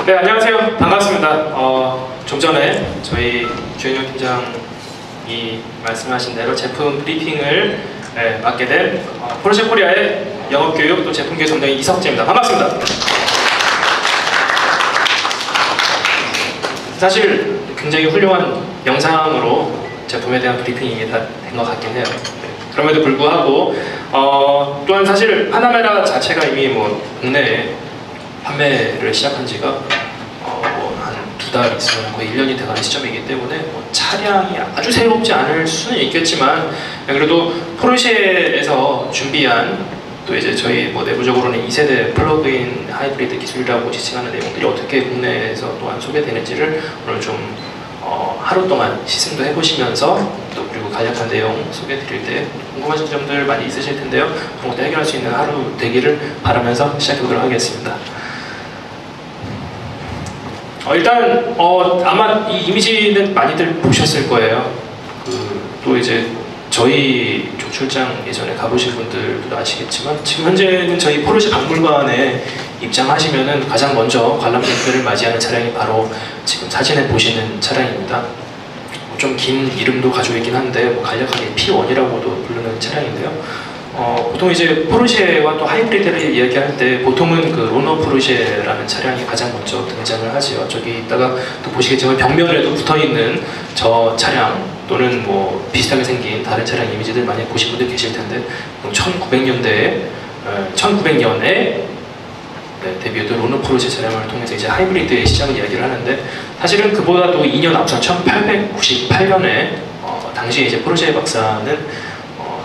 네, 안녕하세요. 반갑습니다. 좀 전에 저희 주현영 팀장이 말씀하신 대로 제품 브리핑을 맡게 된 포르쉐 코리아의 영업교육 또 제품교육 담당인 이석재입니다. 반갑습니다. 사실 굉장히 훌륭한 영상으로 제품에 대한 브리핑이 다 된 것 같긴 해요. 그럼에도 불구하고 또한 사실 파나메라 자체가 이미 국내에 판매를 시작한 지가 한 2달 있으면 거의 1년이 돼가는 시점이기 때문에 차량이 아주 새롭지 않을 수는 있겠지만 그래도 포르쉐에서 준비한 또 이제 저희 내부적으로는 2세대 플러그인 하이브리드 기술이라고 지칭하는 내용들이 어떻게 국내에서 또한 소개되는지를 오늘 좀 하루 동안 시승도 해보시면서 또 그리고 간략한 내용 소개해드릴 때 궁금하신 점들 많이 있으실 텐데요. 그런 것도 해결할 수 있는 하루 되기를 바라면서 시작해보도록 하겠습니다. 일단 아마 이 이미지는 많이들 보셨을 거예요. 또 이제 저희 출장 예전에 가보신 분들도 아시겠지만 지금 현재는 저희 포르쉐 박물관에 입장하시면은 가장 먼저 관람객들을 맞이하는 차량이 바로 지금 사진에 보시는 차량입니다. 좀 긴 이름도 가지고 있긴 한데 간략하게 P1이라고도 부르는 차량인데요. 보통 이제 포르쉐와 또 하이브리드를 이야기할 때 보통은 그 로너 포르쉐라는 차량이 가장 먼저 등장을 하지요. 저기 있다가 또 보시겠지만 벽면에도 붙어있는 저 차량 또는 비슷하게 생긴 다른 차량 이미지들 많이 보신 분들 계실 텐데 1900년에 데뷔했던 로너 포르쉐 차량을 통해서 이제 하이브리드의 시작을 이야기를 하는데 사실은 그보다도 2년 앞선 1898년에 당시에 이제 포르쉐 박사는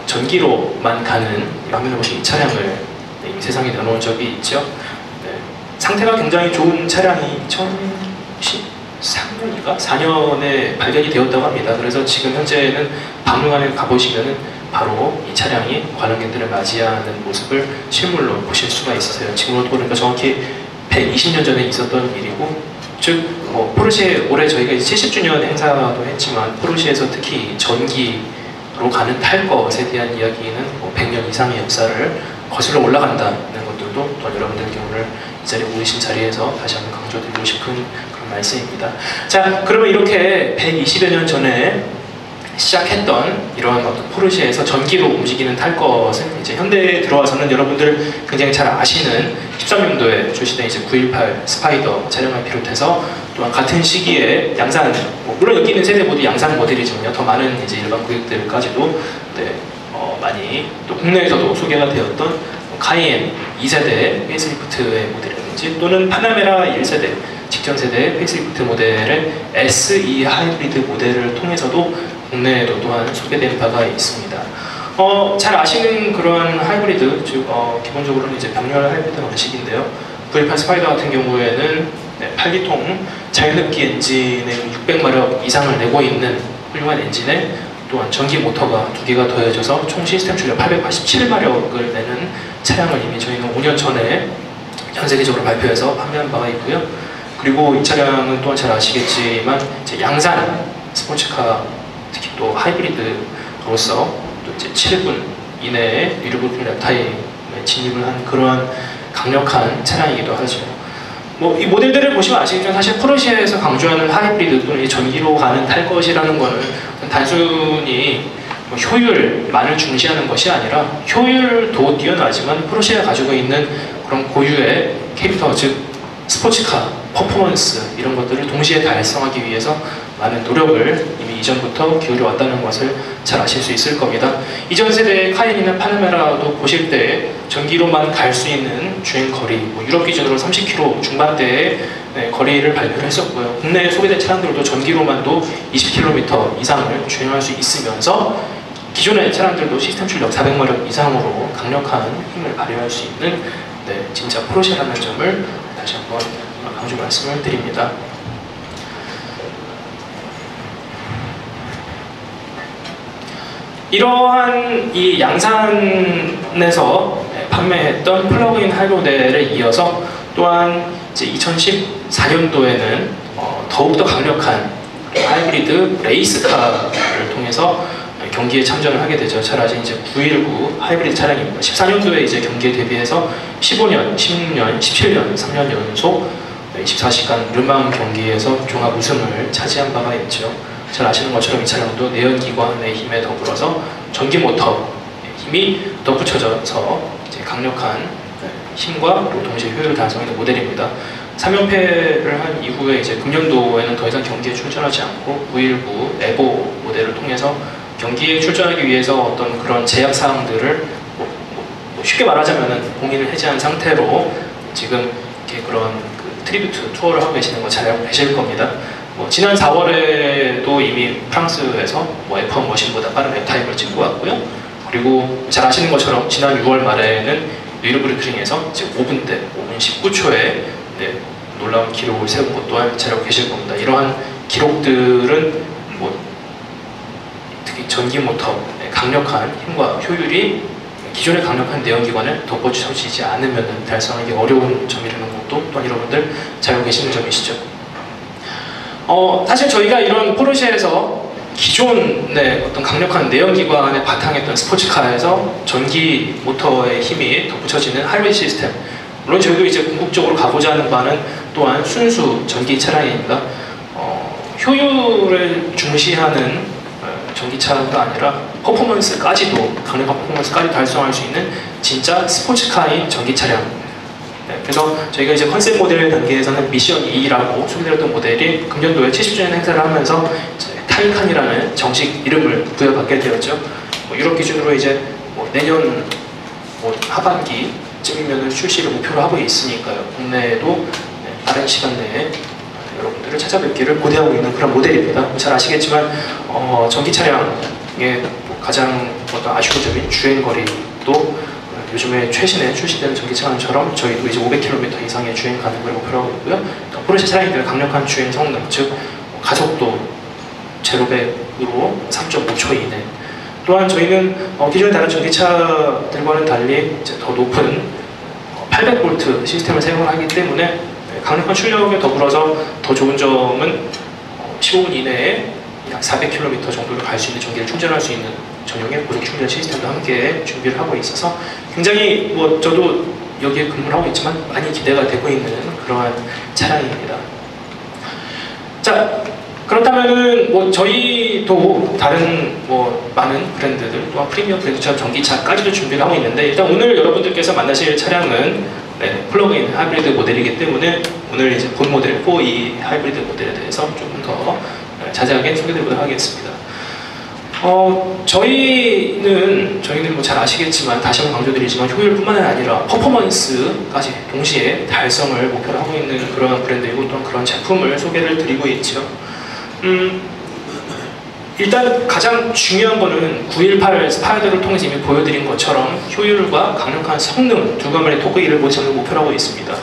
전기로만 가는 화면에 보시는 이 차량을 이 세상에 내놓은 적이 있죠. 상태가 굉장히 좋은 차량이 2013년인가? 4년에 발견이 되었다고 합니다. 그래서 지금 현재는 박물관에 가보시면은 바로 이 차량이 관람객들을 맞이하는 모습을 실물로 보실 수가 있으세요. 지금으로 보니까 정확히 120년 전에 있었던 일이고, 즉 포르쉐 올해 저희가 70주년 행사도 했지만 포르쉐에서 특히 전기로 가는 탈 것에 대한 이야기는 100년 이상의 역사를 거슬러 올라간다는 것들도 또 여러분들께 오늘 이 자리에 모이신 자리에서 다시 한번 강조드리고 싶은 그런 말씀입니다. 자, 그러면 이렇게 120여 년 전에 시작했던 이러한 포르쉐에서 전기로 움직이는 탈 것은 이제 현대에 들어와서는 여러분들 굉장히 잘 아시는 13년도에 출시된 이제 918 스파이더 차량을 비롯해서 또한 같은 시기에 양산, 물론 여기 있는 세대 모두 양산 모델이지만요, 더 많은 이제 일반 고객들까지도 많이 또 국내에서도 소개가 되었던 카이엔 2세대 페이스리프트의 모델이라든지 또는 파나메라 1세대 직전 세대 페이스리프트 모델의 SE 하이브리드 모델을 통해서도 국내에도 또한 소개된 바가 있습니다. 잘 아시는 그런 하이브리드, 즉 기본적으로는 이제 병렬 하이브리드 방식인데요. 918 스파이더 같은 경우에는 8기통 자연흡기 엔진의 600마력 이상을 내고 있는 훌륭한 엔진에 또한 전기 모터가 2개가 더해져서 총 시스템 출력 887마력을 내는 차량을 이미 저희는 5년 전에 전 세계적으로 발표해서 판매한 바가 있고요. 그리고 이 차량은 또한 잘 아시겠지만 이제 양산 스포츠카 특히 또 하이브리드로서 또 이제 7분 이내에 뉴르부르킹 랩타임에 진입을 한 그러한 강력한 차량이기도 하죠. 이 모델들을 보시면 아시겠지만 사실 포르쉐에서 강조하는 하이브리드 또는 전기로 가는 탈 것이라는 거는 단순히 효율만을 중시하는 것이 아니라 효율도 뛰어나지만 포르쉐가 가지고 있는 그런 고유의 캐릭터, 즉 스포츠카, 퍼포먼스 이런 것들을 동시에 달성하기 위해서 많은 노력을 이미 이전부터 기울여왔다는 것을 잘 아실 수 있을 겁니다. 이전 세대의 카이엔이나 파나메라도 보실 때 전기로만 갈 수 있는 주행 거리, 유럽 기준으로 30km 중반대의 거리를 발표를 했었고요. 국내에 소개된 차량들도 전기로만도 20km 이상을 주행할 수 있으면서 기존의 차량들도 시스템 출력 400마력 이상으로 강력한 힘을 발휘할 수 있는 진짜 포르쉐라는 점을 다시 한번 강조 말씀을 드립니다. 이러한 이 양산에서 판매했던 플러그인 하이브리드를 이어서 또한 이제 2014년도에는 더욱더 강력한 하이브리드 레이스카를 통해서 경기에 참전을 하게 되죠. 잘 아시는 이제 919 하이브리드 차량입니다. 14년도에 이제 경기에 데뷔해서 15년, 16년, 17년, 3년 연속 24시간 르망 경기에서 종합 우승을 차지한 바가 있죠. 잘 아시는 것처럼 이 차량도 내연기관의 힘에 더불어서 전기 모터 힘이 덧붙여져서 이제 강력한 힘과 동시에 효율을 달성하는 모델입니다. 3연패를 한 이후에 이제 금년도에는 더 이상 경기에 출전하지 않고 919 에보 모델을 통해서 경기에 출전하기 위해서 어떤 그런 제약 사항들을 쉽게 말하자면은 공인을 해제한 상태로 지금 이렇게 그런 그 트리뷰트 투어를 하고 계시는 거 잘 알고 계실 겁니다. 지난 4월에도 이미 프랑스에서 F1 머신보다 빠른 랩타임을 찍고 왔고요. 그리고 잘 아시는 것처럼 지난 6월 말에는 뉴르부르크링에서 5분 19초에 놀라운 기록을 세운 것 또한 잘 알고 계실 겁니다. 이러한 기록들은 특히 전기 모터 강력한 힘과 효율이 기존의 강력한 내연기관을 덧붙여지지 않으면 달성하기 어려운 점이라는 것도 또한 여러분들 잘 알고 계시는 점이시죠. 사실 저희가 이런 포르쉐에서 기존의 어떤 강력한 내연기관에 바탕했던 스포츠카에서 전기 모터의 힘이 덧붙여지는 하이브리드 시스템, 물론 저희도 이제 궁극적으로 가고자 하는 바는 또한 순수 전기 차량입니다. 효율을 중시하는 전기차가 아니라 퍼포먼스까지도, 강력한 퍼포먼스까지 달성할 수 있는 진짜 스포츠카인 전기 차량. 그래서 저희가 이제 컨셉 모델 단계에서는 미션 2라고 소개드렸던 모델이 금년도에 70주년 행사를 하면서 타이칸이라는 정식 이름을 부여받게 되었죠. 유럽 기준으로 이제 내년 하반기쯤이면 출시를 목표로 하고 있으니까요. 국내에도 빠른 시간 내에 여러분들을 찾아뵙기를 고대하고 있는 그런 모델입니다. 잘 아시겠지만 전기 차량의 가장 아쉬운 점인 주행거리도 요즘에 최신에 출시되는 전기 차량처럼 저희도 이제 500km 이상의 주행 가능을 목표로 하고 있고요. 포르쉐 차량들은 강력한 주행 성능, 즉 가속도 제로백으로 3.5초 이내. 또한 저희는 기존의 다른 전기차들과는 달리 이제 더 높은 800V 시스템을 사용을 하기 때문에 강력한 출력에 더불어서 더 좋은 점은 15분 이내에 약 400km 정도를 갈 수 있는 전기를 충전할 수 있는 전용의 고속 충전 시스템도 함께 준비를 하고 있어서 굉장히 저도 여기에 근무를 하고 있지만 많이 기대가 되고 있는 그러한 차량입니다. 자, 그렇다면은 저희도 다른 많은 브랜드들 또한 프리미엄 브랜드처럼 전기차까지도 준비를 하고 있는데, 일단 오늘 여러분들께서 만나실 차량은 플러그인 하이브리드 모델이기 때문에 오늘 이제 본 모델 4E 하이브리드 모델에 대해서 조금 더 자세하게 소개드리도록 하겠습니다. 저희는 잘 아시겠지만, 다시 한번 강조드리지만 효율뿐만 아니라 퍼포먼스까지 동시에 달성을 목표로 하고 있는 그런 브랜드이고 또한 그런 제품을 소개를 드리고 있죠. 일단 가장 중요한 거는 918 스파이더를 통해서 이미 보여드린 것처럼 효율과 강력한 성능 두 가문의 토끼를 모집을 목표로 하고 있습니다.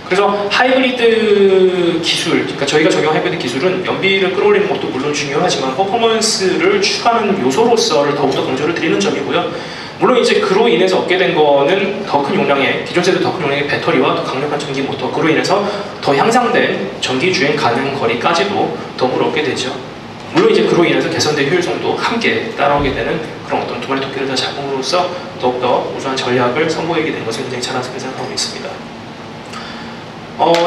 그래서 하이브리드 기술, 그러니까 저희가 적용한 하이브리드 기술은 연비를 끌어올리는 것도 물론 중요하지만 퍼포먼스를 추가하는 요소로서를 더욱더 강조를 드리는 점이고요. 물론 이제 그로 인해서 얻게 된 거는 더 큰 용량의, 기존 세대 더 큰 용량의 배터리와 더 강력한 전기 모터, 그로 인해서 더 향상된 전기 주행 가능 거리까지도 더불어 얻게 되죠. 물론 이제 그로 인해서 개선된 효율성도 함께 따라오게 되는 그런 어떤 두 마리 토끼를 다 잡음으로써 더욱더 우수한 전략을 선보이게 된 것을 굉장히 자랑스럽게 생각하고 있습니다.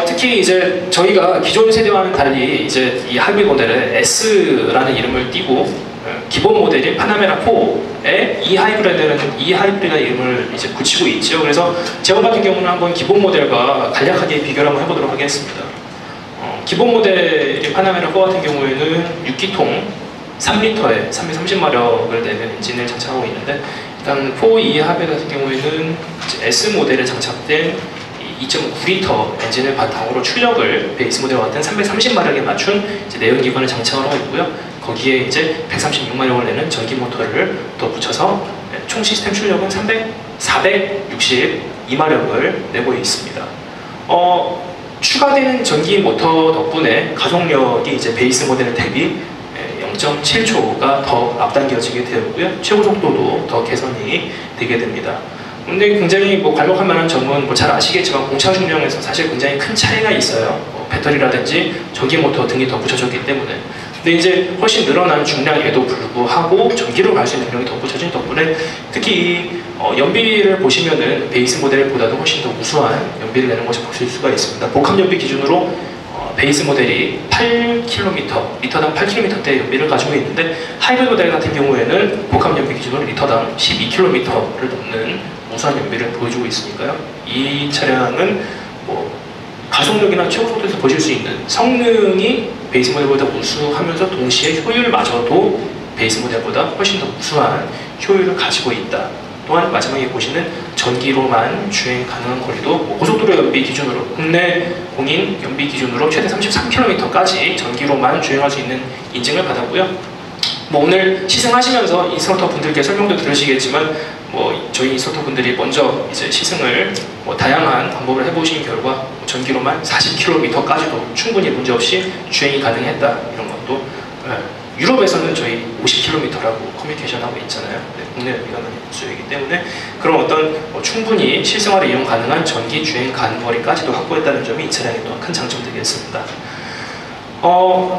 특히 이제 저희가 기존 세대와는 달리 이제 이 하이브리드 모델에 S라는 이름을 띄고 기본 모델인 파나메라 4에 이 하이브리드라는 이름을 이제 붙이고 있죠. 그래서 제가 같은 경우는 한번 기본 모델과 간략하게 비교를 한번 해보도록 하겠습니다. 기본 모델인 파나메라 4 같은 경우에는 6기통 3리터에 330마력을 내는 엔진을 장착하고 있는데, 일단 4E 하이브리드 같은 경우에는 S 모델에 장착된 2.9리터 엔진을 바탕으로 출력을 베이스 모델과 같은 330마력에 맞춘 내연기관을 장착을 하고 있고요. 거기에 이제 136마력을 내는 전기 모터를 덧붙여서 총 시스템 출력은 462마력을 내고 있습니다. 추가되는 전기 모터 덕분에 가속력이 이제 베이스 모델 대비 0.7초가 더 앞당겨지게 되었고요. 최고 속도도 더 개선이 되게 됩니다. 근데 굉장히 괄목할 만한 점은 잘 아시겠지만 공차 중량에서 사실 굉장히 큰 차이가 있어요. 배터리라든지 전기 모터 등이 덧붙여졌기 때문에. 근데 이제 훨씬 늘어난 중량에도 불구하고 전기로 갈 수 있는 능력이 덧붙여진 덕분에 특히 연비를 보시면은 베이스 모델보다도 훨씬 더 우수한 연비를 내는 것을 보실 수가 있습니다. 복합 연비 기준으로 베이스 모델이 8km, 리터당 8km대 연비를 가지고 있는데 하이브리드 모델 같은 경우에는 복합 연비 기준으로 리터당 12km를 넘는 우수한 연비를 보여주고 있으니까요. 이 차량은 가속력이나 최고 속도에서 보실 수 있는 성능이 베이스 모델보다 우수하면서 동시에 효율마저도 베이스 모델보다 훨씬 더 우수한 효율을 가지고 있다. 또한 마지막에 보시는 전기로만 주행 가능한 거리도 고속도로 연비 기준으로 국내 공인 연비 기준으로 최대 33km까지 전기로만 주행할 수 있는 인증을 받았고요. 오늘 시승하시면서 인스트럭터 분들께 설명도 들으시겠지만 저희 인스트럭터 분들이 먼저 이제 시승을 다양한 방법을 해보신 결과 전기로만 40km까지도 충분히 문제없이 주행이 가능했다. 이런 것도 유럽에서는 저희 50km라고 커뮤니케이션하고 있잖아요. 국내 연비가 많이 우수이기 때문에 그런 어떤 충분히 실생활에 이용 가능한 전기 주행 가능거리까지도 확보했다는 점이 이 차량의 또 큰 장점 되겠습니다.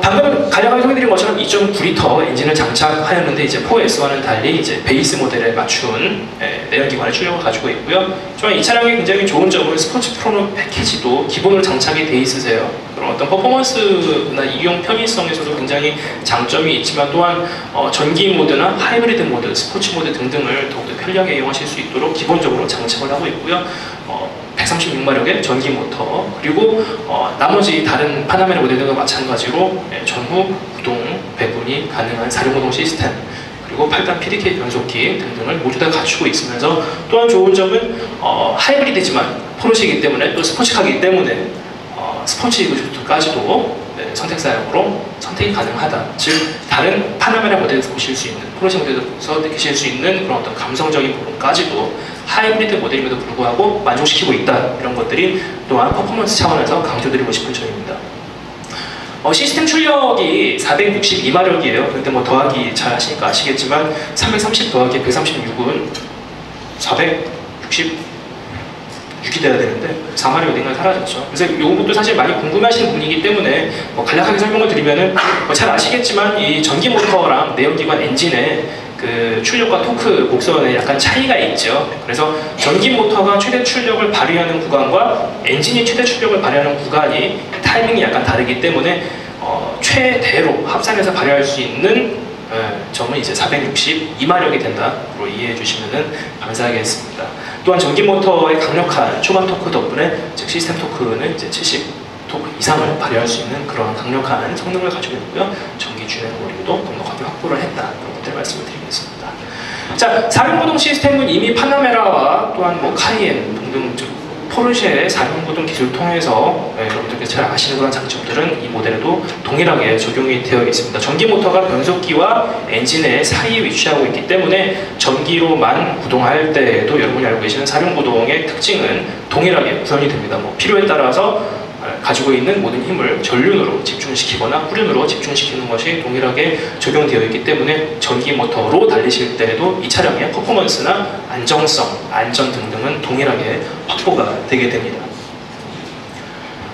방금 간략하게 소개드린 것처럼 2.9L 엔진을 장착하였는데 이제 4S와는 달리 이제 베이스 모델에 맞춘 내연기관의 출력을 가지고 있고요. 이 차량의 굉장히 좋은 점은 스포츠 프로 패키지도 기본으로 장착이 돼 있으세요. 그런 어떤 퍼포먼스나 이용 편의성에서도 굉장히 장점이 있지만 또한 전기 모드나 하이브리드 모드, 스포츠 모드 등등을 더욱더 편리하게 이용하실 수 있도록 기본적으로 장착을 하고 있고요. 136마력의 전기 모터, 그리고 나머지 다른 파나메라 모델들과 마찬가지로 전후 구동 배분이 가능한 4륜구동 시스템, 그리고 8단 PDK 변속기 등등을 모두 다 갖추고 있으면서 또한 좋은 점은 하이브리드지만 포르쉐이기 때문에 또 스포츠카이기 때문에 스포츠 이그조트까지도 선택사양으로 선택이 가능하다. 즉 다른 파나메라 모델에서 보실 수 있는, 포르쉐 모델에서 느끼실 수 있는 그런 어떤 감성적인 부분까지도 하이브리드 모델임에도 불구하고 만족시키고 있다. 이런 것들이 또한 퍼포먼스 차원에서 강조드리고 싶은 점입니다. 시스템 출력이 462마력이에요. 근데 더하기 잘 하시니까 아시겠지만 330 더하기 136은 466이 돼야 되는데 4마력이 어딘가에 사라졌죠. 그래서 이 부분도 사실 많이 궁금해하시는 분이기 때문에 간략하게 설명을 드리면은 잘 아시겠지만 이 전기 모터랑 내연기관 엔진의 그 출력과 토크 곡선에 약간 차이가 있죠. 그래서 전기 모터가 최대 출력을 발휘하는 구간과 엔진이 최대 출력을 발휘하는 구간이 타이밍이 약간 다르기 때문에 최대로 합산해서 발휘할 수 있는 점은 이제 462마력이 된다로 이해해 주시면 감사하겠습니다. 또한 전기 모터의 강력한 초반 토크 덕분에 즉 시스템 토크는 이제 70 토크 이상을 발휘할 수 있는 그런 강력한 성능을 가지고 있고요. 전기 주행 거리도 넉넉하게 확보를 했다. 이런 것들을 말씀을 드리겠습니다. 자, 4륜구동 시스템은 이미 파나메라와 또한 카이엔 등등 포르쉐의 4륜구동 기술을 통해서 여러분들께서 잘 아시는 그런 장점들은 이 모델에도 동일하게 적용이 되어 있습니다. 전기 모터가 변속기와 엔진의 사이에 위치하고 있기 때문에 전기로만 구동할 때에도 여러분이 알고 계시는 4륜구동의 특징은 동일하게 구현이 됩니다. 필요에 따라서 가지고 있는 모든 힘을 전륜으로 집중시키거나 후륜으로 집중시키는 것이 동일하게 적용되어 있기 때문에 전기 모터로 달리실 때에도 이 차량의 퍼포먼스나 안정성, 안전 등등은 동일하게 확보가 되게 됩니다.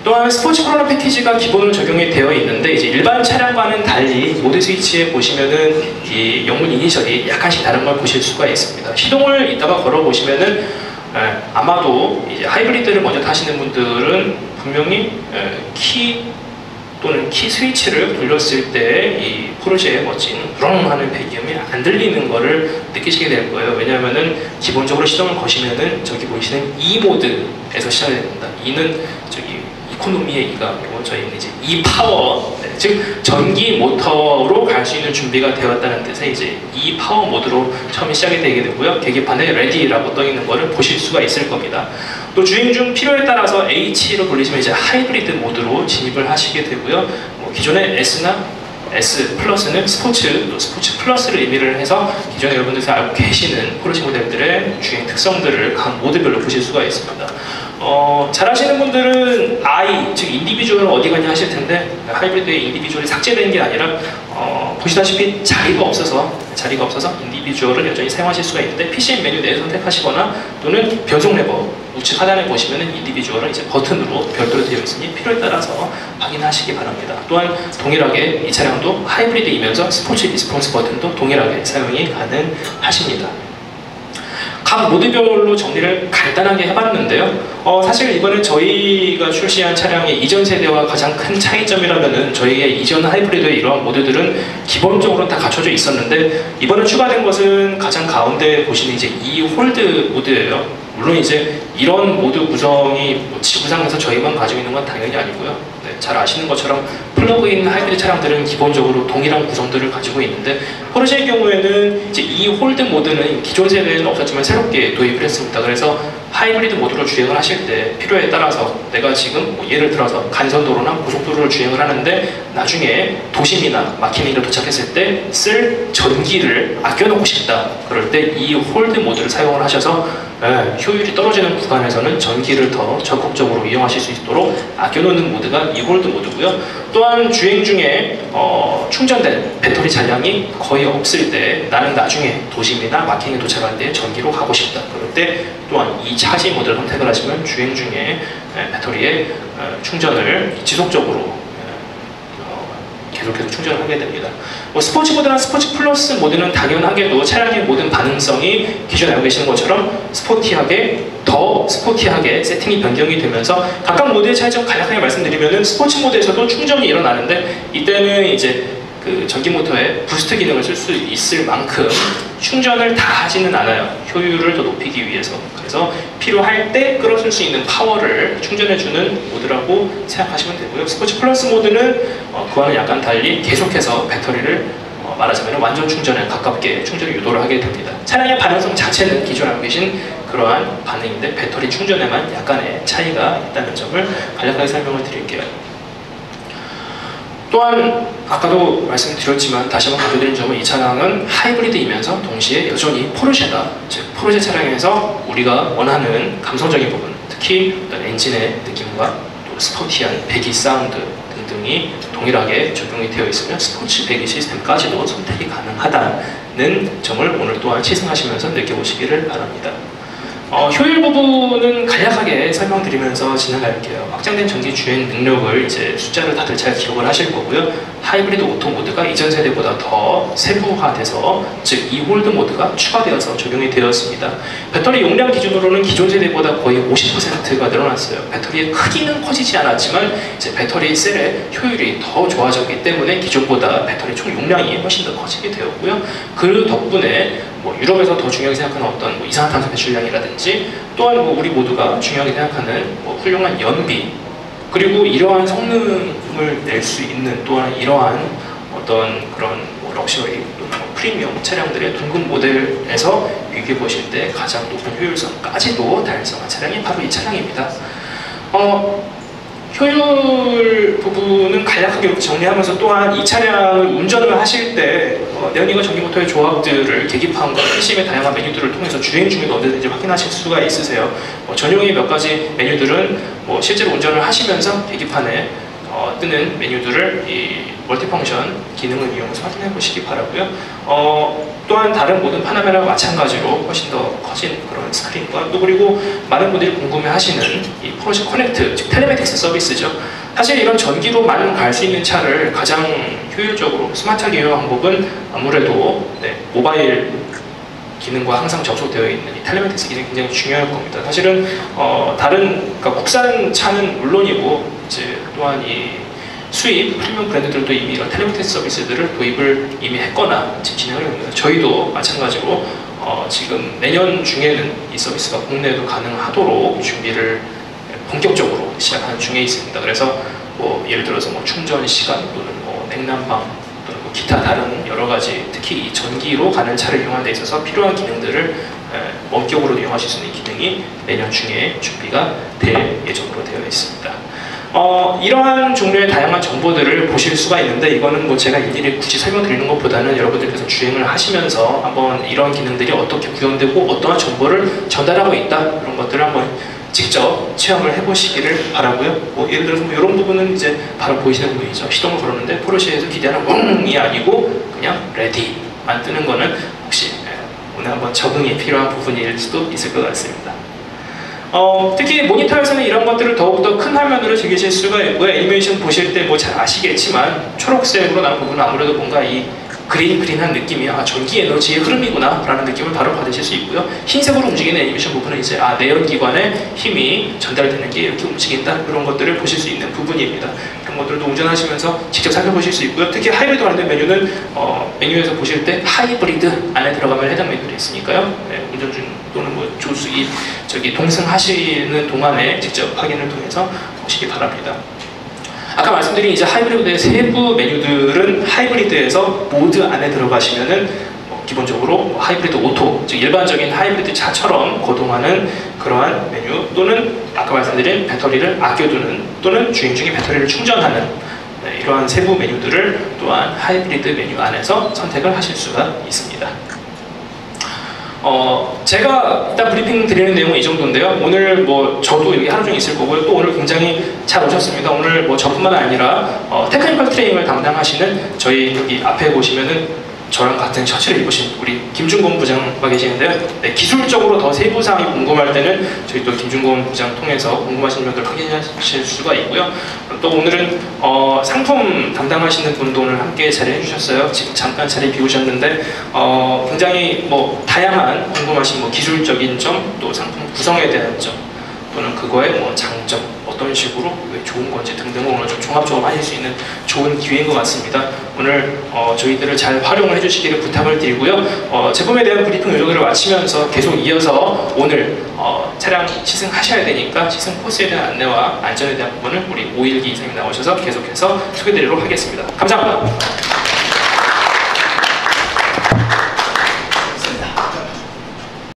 또한 스포츠 프로그램 패키지가 기본으로 적용이 되어 있는데 이제 일반 차량과는 달리 모드 스위치에 보시면은 이 영문 이니셜이 약간씩 다른 걸 보실 수가 있습니다. 시동을 이따가 걸어 보시면은 아마도 이제 하이브리드를 먼저 타시는 분들은 분명히 키 또는 키 스위치를 돌렸을 때 이 포르쉐의 멋진 브렁 하는 배기음이 안 들리는 거를 느끼시게 될 거예요. 왜냐하면은 기본적으로 시동을 거시면은 저기 보이시는 E 모드에서 시작이 됩니다. E는 저기 이코노미의 E가 아니고 저희는 이제 E 파워, 즉 전기 모터로 갈 수 있는 준비가 되었다는 뜻의 이제 E 파워 모드로 처음에 시작이 되게 되고요. 계기판에 레디라고 떠 있는 거를 보실 수가 있을 겁니다. 또 주행 중 필요에 따라서 H로 돌리시면 이제 하이브리드 모드로 진입을 하시게 되고요. 기존의 S나 S 플러스는 스포츠, 또 스포츠 플러스를 의미를 해서 기존에 여러분들이 알고 계시는 포르쉐 모델들의 주행 특성들을 각 모드별로 보실 수가 있습니다. 잘 아시는 분들은 I, 즉 인디비주얼은 어디 갔냐 하실 텐데 하이브리드의 인디비주얼이 삭제되는 게 아니라 보시다시피 자리가 없어서 인디비주얼을 여전히 사용하실 수가 있는데 PCM 메뉴 내에 선택하시거나 또는 변속 레버 우측 하단에 보시면 인디비주얼은 이제 버튼으로 별도로 되어 있으니 필요에 따라서 확인하시기 바랍니다. 또한 동일하게 이 차량도 하이브리드이면서 스포츠 리스폰스 버튼도 동일하게 사용이 가능하십니다. 각 모델별로 정리를 간단하게 해봤는데요. 사실 이번에 저희가 출시한 차량의 이전 세대와 가장 큰 차이점이라면은 저희의 이전 하이브리드의 이러한 모드들은 기본적으로 다 갖춰져 있었는데 이번에 추가된 것은 가장 가운데 보시는 이제 이 홀드 모드예요. 물론 이제 이런 모드 구성이 뭐 지구상에서 저희만 가지고 있는 건 당연히 아니고요. 네, 잘 아시는 것처럼 플러그인 하이브리드 차량들은 기본적으로 동일한 구성들을 가지고 있는데 포르쉐의 경우에는 이제 이 홀드 모드는 기존 세대에는 없었지만 새롭게 도입을 했습니다. 그래서 하이브리드 모드로 주행을 하실 때 필요에 따라서 내가 지금 뭐 예를 들어서 간선도로나 고속도로를 주행을 하는데 나중에 도심이나 막히는 일에 도착했을 때 쓸 전기를 아껴놓고 싶다. 그럴 때 이 홀드 모드를 사용을 하셔서 효율이 떨어지는 구간에서는 전기를 더 적극적으로 이용하실 수 있도록 아껴놓는 모드가 이 홀드 모드고요. 또한 주행 중에 충전된 배터리 잔량이 거의 없을 때 나는 나중에 도심이나 마킹에 도착할 때 전기로 가고 싶다. 그럴 때 또한 이 차지 모드를 선택을 하시면 주행 중에 배터리에 충전을 지속적으로 계속해서 충전을 하게 됩니다. 스포츠 모드나 스포츠 플러스 모드는 당연하게도 차량의 모든 반응성이 기존에 알고 계시는 것처럼 더 스포티하게 세팅이 변경이 되면서 각각 모드의 차이점 간략하게 말씀드리면은 스포츠 모드에서도 충전이 일어나는데 이때는 이제 그 전기 모터에 부스트 기능을 쓸 수 있을 만큼 충전을 다 하지는 않아요. 효율을 더 높이기 위해서. 그래서 필요할 때 끌어줄 수 있는 파워를 충전해주는 모드라고 생각하시면 되고요. 스포츠 플러스 모드는 그와는 약간 달리 계속해서 배터리를 말하자면 완전 충전에 가깝게 충전을 유도를 하게 됩니다. 차량의 반응성 자체는 기존 알고 계신 그러한 반응인데 배터리 충전에만 약간의 차이가 있다는 점을 간략하게 설명을 드릴게요. 또한 아까도 말씀드렸지만 다시 한번 강조드린 점은 이 차량은 하이브리드이면서 동시에 여전히 포르쉐다. 즉 포르쉐 차량에서 우리가 원하는 감성적인 부분, 특히 어떤 엔진의 느낌과 또 스포티한 배기 사운드 등등이 동일하게 적용이 되어 있으며 스포츠 배기 시스템까지도 선택이 가능하다는 점을 오늘 또한 시승하시면서 느껴보시기를 바랍니다. 효율 부분은 간략하게 설명드리면서 진행할게요. 확장된 전기 주행 능력을 이제 숫자를 다들 잘 기억을 하실 거고요. 하이브리드 오토 모드가 이전 세대보다 더 세부화돼서 즉 이 홀드 모드가 추가되어서 적용이 되었습니다. 배터리 용량 기준으로는 기존 세대보다 거의 50%가 늘어났어요. 배터리의 크기는 커지지 않았지만 이제 배터리 셀의 효율이 더 좋아졌기 때문에 기존보다 배터리 총 용량이 훨씬 더 커지게 되었고요. 그 덕분에 유럽에서 더 중요하게 생각하는 어떤 이산화탄소 배출량이라든지 또한 우리 모두가 중요하게 생각하는 훌륭한 연비 그리고 이러한 성능을 낼 수 있는 또한 이러한 어떤 그런 럭셔리 또는 프리미엄 차량들의 둥근 모델에서 비교해 보실 때 가장 높은 효율성까지도 달성한 차량이 바로 이 차량입니다. 효율 부분은 간략하게 이렇게 정리하면서 또한 이 차량을 운전을 하실 때 내연기관 전기모터의 조합들을 계기판과 PCM의 다양한 메뉴들을 통해서 주행 중에도 언제든지 확인하실 수가 있으세요. 전용의 몇 가지 메뉴들은 실제로 운전을 하시면서 계기판에 뜨는 메뉴들을 이 멀티펑션 기능을 이용해서 확인해 보시기 바라고요. 또한 다른 모든 파나메라와 마찬가지로 훨씬 더 커진 그런 스크린과 또 그리고 많은 분들이 궁금해하시는 이 포르쉐 커넥트, 즉 텔레매틱스 서비스죠. 사실 이런 전기로만 갈 수 있는 차를 가장 효율적으로 스마트하게 이용하는 방법은 아무래도 모바일 기능과 항상 접속되어 있는 이 텔레매틱스 기능이 굉장히 중요할 겁니다. 사실은 그러니까 국산 차는 물론이고 이제 또한 이 수입 프리미엄 브랜드들도 이미 이런 텔레매틱스 서비스들을 도입을 이미 했거나 지금 진행을 합니다. 저희도 마찬가지로 지금 내년 중에는 이 서비스가 국내에도 가능하도록 준비를 본격적으로 시작하는 중에 있습니다. 그래서 예를 들어서 충전 시간 또는 냉난방 또는 기타 다른 여러 가지 특히 이 전기로 가는 차를 이용하는 데 있어서 필요한 기능들을 원격으로 이용하실 수 있는 기능이 내년 중에 준비가 될 예정으로 되어 있습니다. 이러한 종류의 다양한 정보들을 보실 수가 있는데 이거는 제가 일일이 굳이 설명드리는 것보다는 여러분들께서 주행을 하시면서 한번 이런 기능들이 어떻게 구현되고 어떠한 정보를 전달하고 있다 이런 것들을 한번 직접 체험을 해보시기를 바라고요. 예를 들어서 이런 부분은 이제 바로 보이시는 부분이죠. 시동을 걸었는데 포르쉐에서 기대하는 웅이 아니고 그냥 레디만 뜨는 거는 혹시 오늘 한번 적응이 필요한 부분일 수도 있을 것 같습니다. 특히 모니터에서는 이런 것들을 더욱더 큰 화면으로 즐기실 수가 있고요. 애니메이션 보실 때 잘 아시겠지만 초록색으로 나온 부분은 아무래도 뭔가 이 그린한 느낌이 전기 에너지의 흐름이구나 라는 느낌을 바로 받으실 수 있고요. 흰색으로 움직이는 애니메이션 부분은 이제 내연기관에 힘이 전달되는 게 이렇게 움직인다, 이런 것들을 보실 수 있는 부분입니다. 이런 것들도 운전하시면서 직접 살펴보실 수 있고요. 특히 하이브리드 관련 메뉴는 메뉴에서 보실 때 하이브리드 안에 들어가면 해당 메뉴들이 있으니까요. 네, 운전 중 또는 뭐 조수기 동승하시는 동안에 직접 확인을 통해서 보시기 바랍니다. 아까 말씀드린 이제 하이브리드의 세부 메뉴들은 하이브리드에서 모드 안에 들어가시면은 기본적으로 하이브리드 오토, 즉 일반적인 하이브리드 차처럼 거동하는 그러한 메뉴, 또는 아까 말씀드린 배터리를 아껴두는, 또는 주행 중에 배터리를 충전하는 이러한 세부 메뉴들을 또한 하이브리드 메뉴 안에서 선택을 하실 수가 있습니다. 제가 일단 브리핑 드리는 내용은 이 정도인데요. 오늘 뭐 저도 여기 하루 종일 있을 거고요. 또 오늘 굉장히 잘 오셨습니다. 오늘 뭐 저뿐만 아니라 테크니컬 트레이닝을 담당하시는 저희 여기 앞에 보시면은 저랑 같은 셔츠를 입으신 우리 김준곤 부장과 계시는데요. 네, 기술적으로 더 세부 사항이 궁금할 때는 저희 또 김준곤 부장 통해서 궁금하신 점들 확인하실 수가 있고요. 또 오늘은 상품 담당하시는 분도 오늘 함께 자리해 주셨어요. 지금 잠깐 자리 비우셨는데 굉장히 뭐 다양한 궁금하신 뭐 기술적인 점, 또 상품 구성에 대한 점, 또는 그거의 뭐 장점, 어떤 식으로 왜 좋은 건지 등등을 오늘 좀 종합적으로 하실 수 있는 좋은 기회인 것 같습니다. 오늘 저희들을 잘 활용을 해주시기를 부탁을 드리고요. 제품에 대한 브리핑 요정들을 마치면서 계속 이어서 오늘 차량 시승하셔야 되니까 시승 코스에 대한 안내와 안전에 대한 부분을 우리 512 이사님 나오셔서 계속해서 소개드리도록 하겠습니다. 감사합니다.